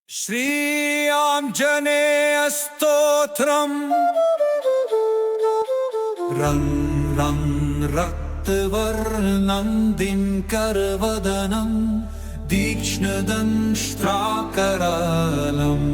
श्री आञ्जनेयस्तोत्रम् रं रं रक्तवर्णं दिनकरवदनं तीक्ष्णदंष्ट्राकरालम्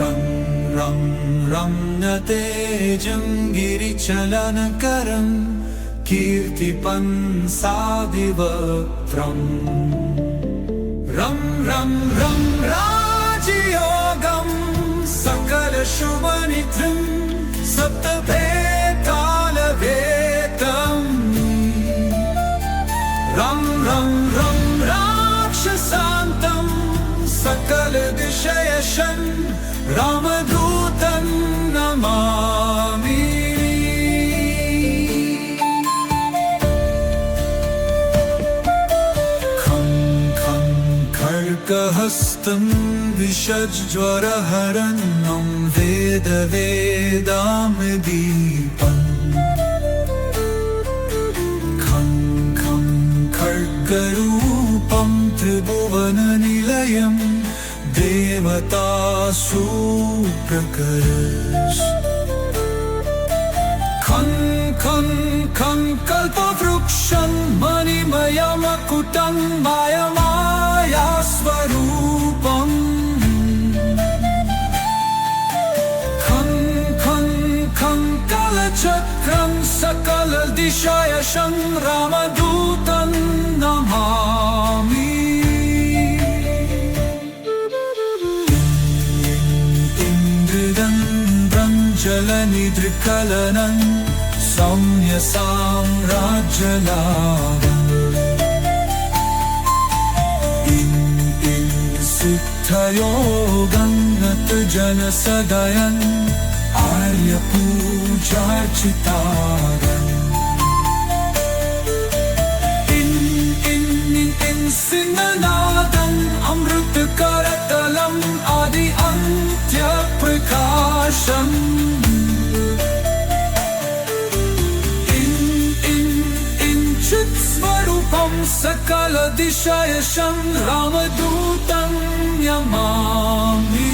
रं रं रम्यतेजं गिरिचलनकरं कीर्तिपन्सादिवक्त्रम् रं रं रं राजयोगं सकलशुभनिधिं सप्तभेतालभेदम् रं रं रं राक्षसान्तं सकलदिशयशं रामदूतं नमामि। खड्गहस्तं विषज्ज्वरहरन्नं वेदवेदामदीपम् खं खं खड्गरूपं त्रिभुवननिलयं देवतासु प्रकर्ष खं खं खं कल्पवृक्षं मणिमयमकुटं मायमायास्वरूपम् खं खं खं कलचक्रं सकलदिशयशं रामदूतं नमामि। इन्द्रदं जलनिद्रिकलनं सौम्यसाम्राज्यलाभम् सिद्धयोगं नतजनसदयन् आर्यपूजार्चितारम् सिंहनादम् अमृतकरतलम् आदि अन्त्यप्रकाशम् चित्स्वरूपं सकलदिशयशं रामदूतं नमामि।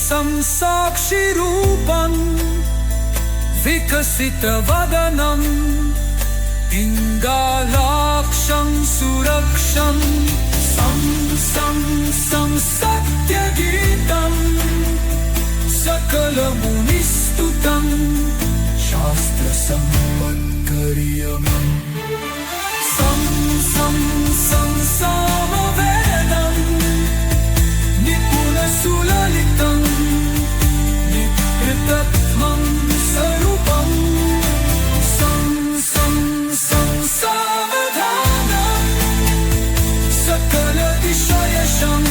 सं साक्षिरूपं विकसितवदनं पिङ्गालाक्षं सुरक्षं सं सत्यगीतं सकलमुनिस्तुतं शास्त्रसम्पत्कर्यमम् सं सामवेदं निपुणसुललितं नित्यतत्त्वं स्वरूपम् सावधानं सकलदिशयशं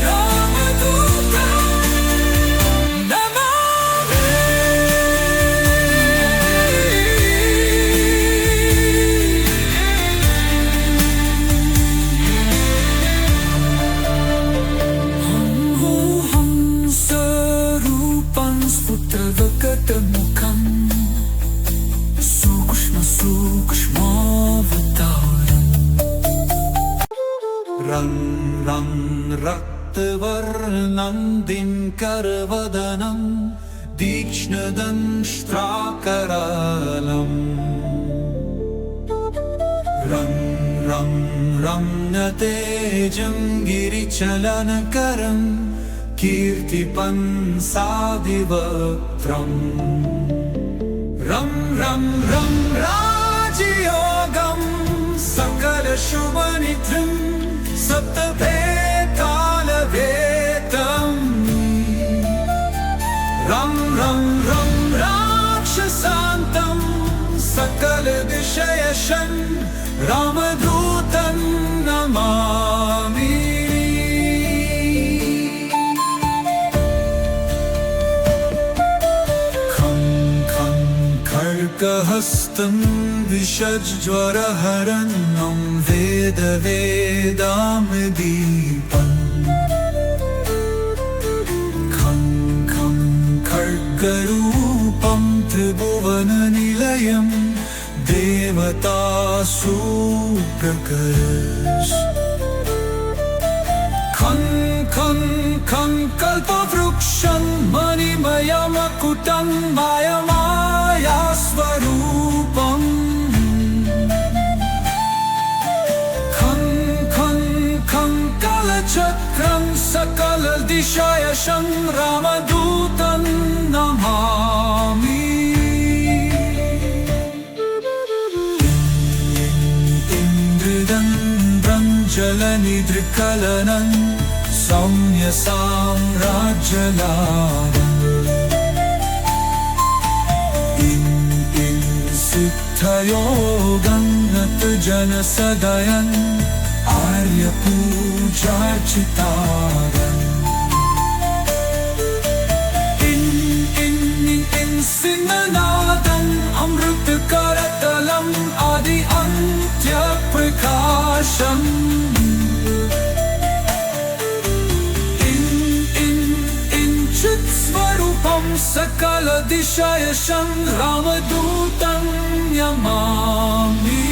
रामदूतं नमामि। हंसरूपं स्फुटवकटमुखम् रं रं रक्तवर्णं दिनकरवदनं तीक्ष्णदंष्ट्राकरालम् रं रं रम्यतेजं गिरिचलनकरं कीर्तिपन्सादिवक्त्रम् रं रं रं राजयोगं सकलशुभनिधिं सप्तभेतालभेदम् रं रं रं राक्षसान्तं सकलदिशयशं रामदूतं नमामि। खं खं खड्गहस्तं विषज्वरहरणं वेदवेदामदीपम् खं खं खड्गरूपं त्रिभुवननिलयं देवतासूप्रकर्ष खं खं खं कल्पवृक्षं मणिमयमकुटं मायमायास्वरूपम् खं खं खं कलचक्रं सकलदिशयशं रामदूतं नमामि इन्द्रदन्द्रं जलनिद्रिकलनं सौम्यसाम्राज्यलाभम् सिद्धयोगं नतजनसदयन् आर्यपूजार्चितारम् सिंहनादम् अमृतकरतलम् आदि अन्त्यप्रकाशम् चित्स्वरूपं सकलदिशयशं रामदूतं नमामि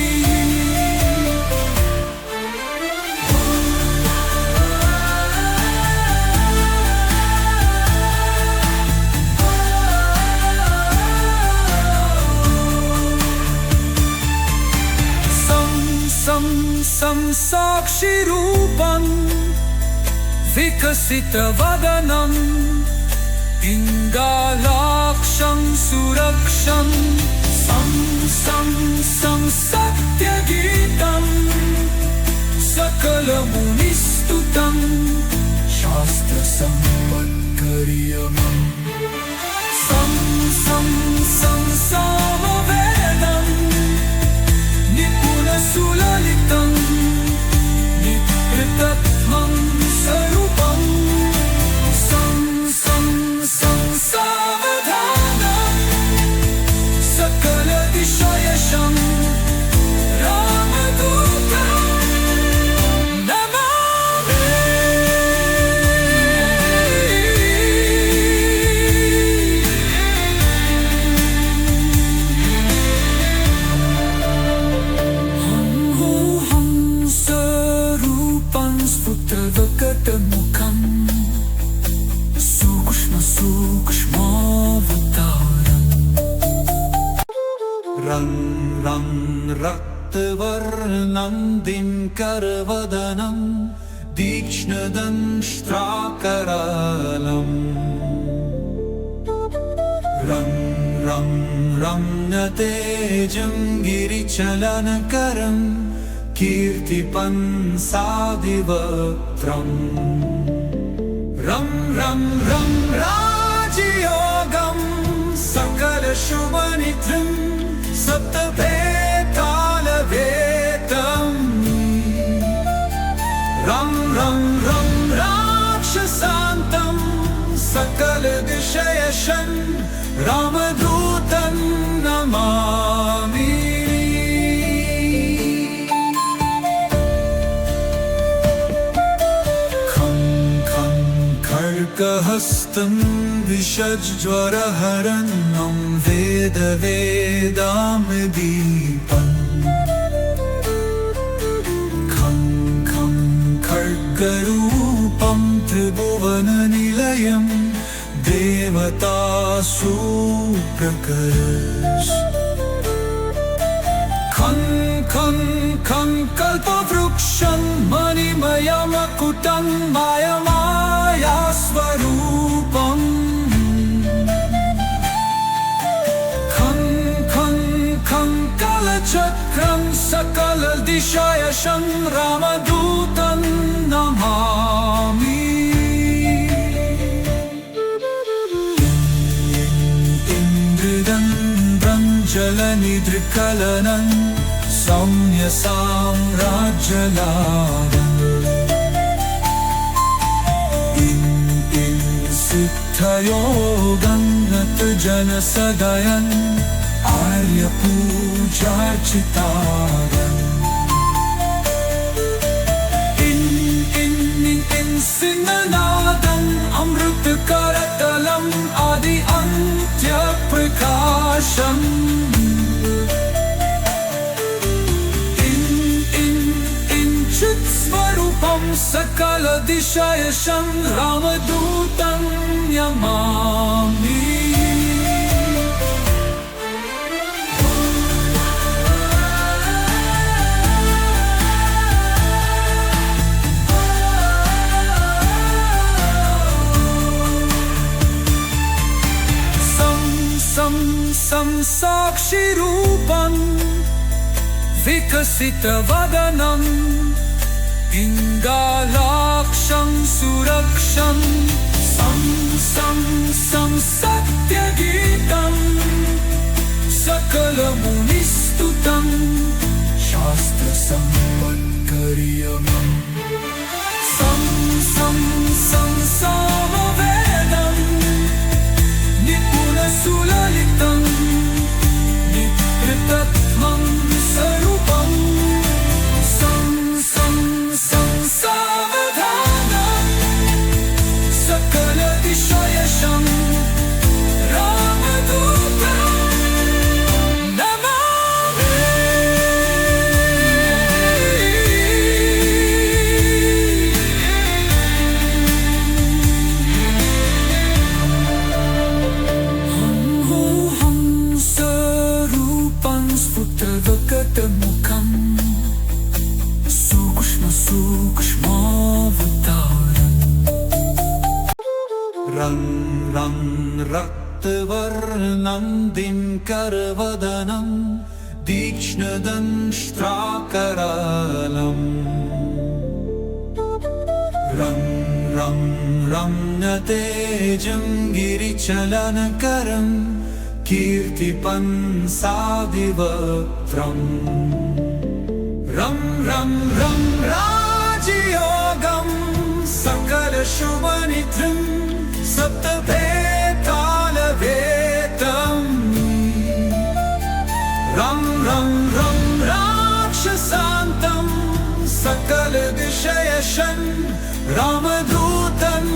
साक्षिरूपं विकसितवदनं पिङ्गलाक्षं सुरक्षं सत्यगीतं सकलमुनिस्तुतं शास्त्रसम्पत्कर्यमम् सामवेदं निपुणसुललितं नित्यतत्त्वं स्वरूपम् सावधानं सकलदिशयशं रामदूतं नमामि हंसरूपं स्फुटवकटमुखम् सूक्ष्मावतारम् रं रं रक्तवर्णं दिनकरवदनं तीक्ष्णदंष्ट्राकरालम् रं रं रम्यतेजं गिरिचलनकरं कीर्तिपन्सादिवक्त्रम् रं रं रं राजयोगं सकलशुभनिधिं सप्तभेतालभेदम् रं रं रं राक्षसान्तं सकलदिशयशं रामदूतं नमामि हस्तं विषज्वरहरणं वेदवेदामदीपम् खं खं खड्गरूपं त्रिभुवननिलयं देवतासूप्रकर्ष खं खं खं कल्पवृक्षं मणिमयमकुटं मायमायास्वरूपम् खं खं खं कलचक्रं सकलदिशयशं रामदूतं नमामि इन्द्रदन्द्रं जलनिद्रिकलनं सौम्यसाम्राज्यलाभम् सिद्धयोगं नतजनसदयन् आर्यपूजार्चितारम् सिंहनादम् अमृतकरतलम् आदि अन्त्यप्रकाशम् चित्स्वरूपं सकलदिशयशं रामदूतं नमामि साक्षिरूपं विकसितवदनं पिङ्गलाक्षं सुरक्षं सत्यगीतं सकलमुनिस्तुतं शास्त्रसम्पत्कर्यमम् सामवेदं निपुणसुललितं नित्यतत्त्वं स्वरूपं सावधानं सकलदिशयशं रामदूतं नमामि स्फुटवकटमुखं सूक्ष्मावतारम् रं रक्तवर्णं दिनकरवदनं तीक्ष्णदंष्ट्राकरालम् रं तेजं गिरिचलनकरं कीर्तिपन्सादिवक्त्रम् रं राजयोगं सकलशुभनिधिं सप्तभेतालभेदम् रं राक्षसान्तं सकलविषयशं रामदूतं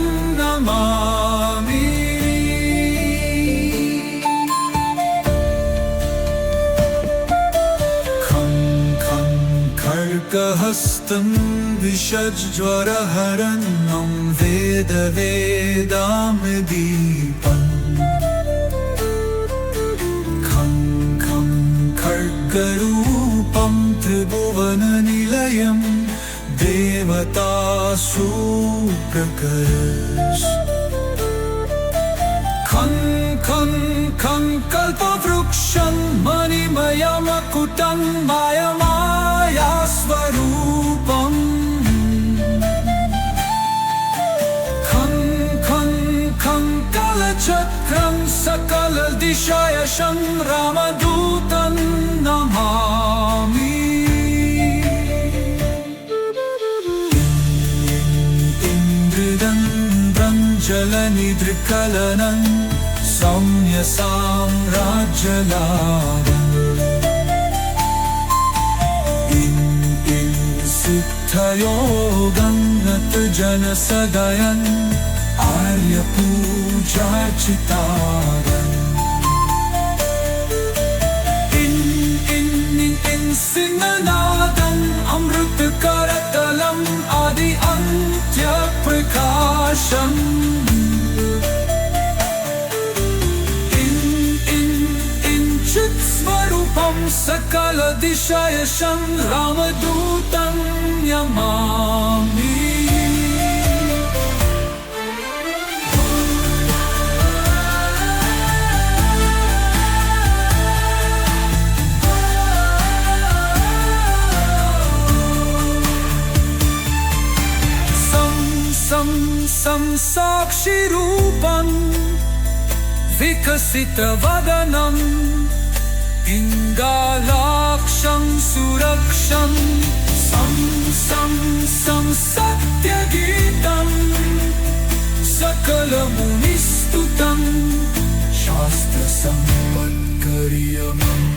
नमामि खड्गहस्तं विषज्वरहरणं वेदामदीपम् खं खड्गरूपं त्रिभुवननिलयं देवतासु प्रकर्ष खं कल्पवृक्षं मणिमयमकुटं मायास्वरूपम् खं कलचक्रं सकलदिशयशं रामदूतं नमामि इन्द्रदं जलनिधृकलनं सौम्यसाम्राज्यलाभम् सिद्धयोगं नतजनसदयन् आर्यपूजार्चितारम् सिंहनादम् अमृतकरतलम् आदि अन्त्यप्रकाशम् चित्स्वरूपं सकलदिशयशं रामदूतं नमामि साक्षिरूपं विकसितवदनं पिङ्गलाक्षं सुरक्षं सत्यगीतं सकलमुनिस्तुतं शास्त्रसम्पत्कर्यमम् सौन्दर्यमम्